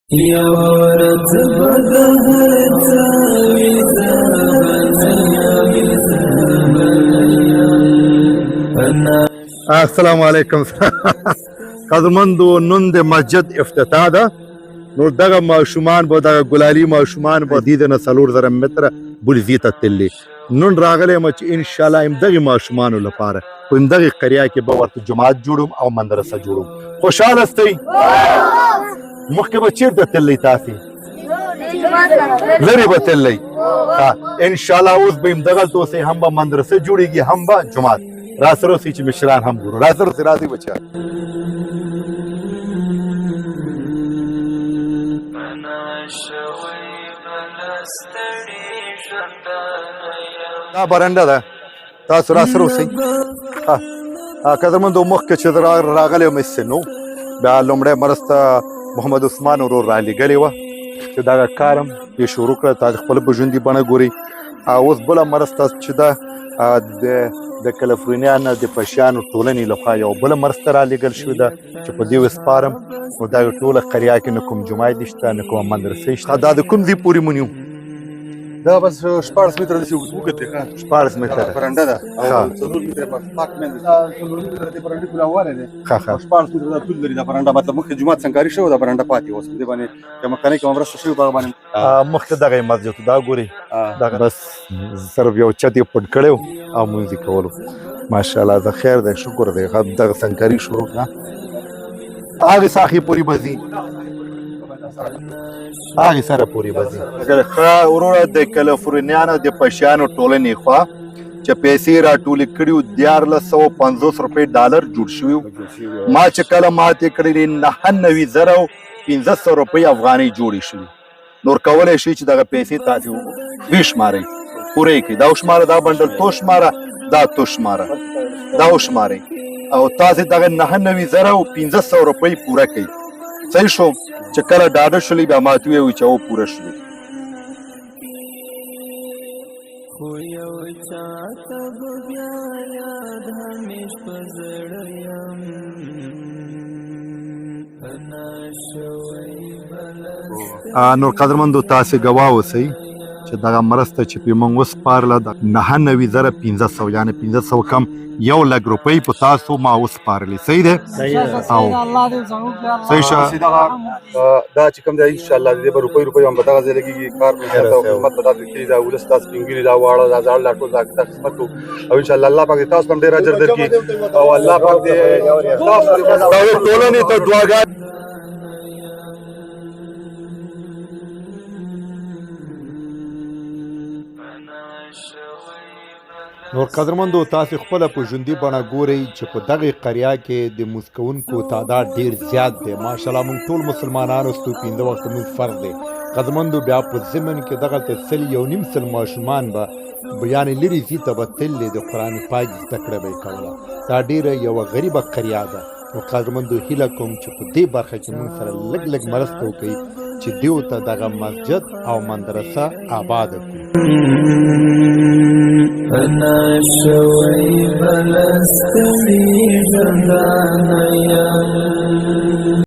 السلام علیکم. قدرمندو نن د مسجد افتتاح ده. نو دغه ماشومان به دغه ګلالي ماشومان به دې نه 4000 متره بلزي ته تللی. نن راغلی یم چې انشاءالله همدغې ماشومانو لپاره په همدغې قریه کې به ورته جومات جوړوم او مدرسه جوړوم. خوشحاله استئ؟ مخکې به چېرته تللی تاسې؟ لرې به تللی. انشاءالله اوس به همدغلته اوسئ، هم به مدرسه جوړېږي هم به جومات. را سره اوسئ چې مشران هم ګورو. را سره اوسئ، راځئ بچیان. دا برنډه ده، تاسو را سره اوسئ. قدرمندو مخکې چې راغلی یم نو بیا لومړی مرسته محمد عثمان ورور رالېږلې وه چې دغه کار هم یې شروع کړه. تاسو خپله په ژوندي بڼه ګورئ. اوس بله مرسته چې ده د کلیفورنیا نه د پشیانو ټولنې لخوا یو بله مرسته رالېږل شوې ده چې په دې وسپارم. نو دا ټوله قریه کې نه کوم جومات شته نه کومه مدرسې شته. دا د کوم ځای پورې مونیو؟ دا بس 14 متره داسې اوږد دی. 14 متره برنډه ده. 4 متره په پاک منځ 4 متره د برنډې پولاواله دی. 14 متره دا طول لري دا برنډه. مطلب مخکې جومات سنګاري شوی دا برنډه پاتې اوس دې باندې چې مکانیک مرسته شوې په باندې مخکې دغه مسجد دا ګوري دغه بس صرف یو چت یې پټ کړی او مونځ یې کولو. ماشاءالله د خیر دی، شکر دی. دغه سنګاري شروع کړه هغې ساحې پورې به ځي، هغې سره پورې به ځي. وروره د کلیفورنیا نه د پشیانو ټولنې خوا چې پیسې راټولې کړي وو 1450 روپۍ ډالر جوړ شوي وو. ما چې کله ماتې کړلې 99,500 روپۍ افغانۍ جوړې شوي. نور کولی شئ چې دغه پیسې تاسې وشمارئ، پوره یې کړئ. دا وشماره، دا بنډل تو شماره، دا تو شماره، دا وشمارئ او تاسې دغه 99,500 روپۍ پوره کړئ. صحیح شو؟ چې کله ډاډه شولې بیا ماته ووایئ چې او پوره شولې. نو قدرمندو تاسې ګواه اوسئ چې دغه مرسته چې پې موږ وسپارله د 99,500 یعنې 500 کم 1,00,000 روپۍ په تاسو ما وسپارلې. صحیح دی؟ او صحیح شه. دا چې کوم دی انشاءالله د دې به روپۍ هم په دغه ځای لګېږي. کار به خدمت به داسې کېږي. دا ولس دا سپین ږیري دا واړه دا زاړه دا ټول دا خدمت کوو او انشاءالله الله پاک دې تاسو هم ډېر اجر درکړي او الله پاک دې تاسو ټولنې ته دعاګانې. نور قدرمندو تاسې خپله په ژوندي بڼه ګورئ چې په دغې قریه کې د مونځ کوونکو تعداد ډېر زیات دی. ماشاءالله موږ ټول مسلمانان اوسو، 5 وخته مونځ فرض دی. قدرمندو بیا په ضمن کې دغلته 100 ماشومان به یعنې لرې ځي ته به تللی د قرآن پاک زده کړه به یې کوله. دا ډېره یوه غریبه قریه ده. نو قدرمندو هیله کوم چې په دې برخه کې موږ سره لږ مرسته وکړئ چې دیو ته دغه مسجد او مدرسه آباده کړو. انا شوي بلستمي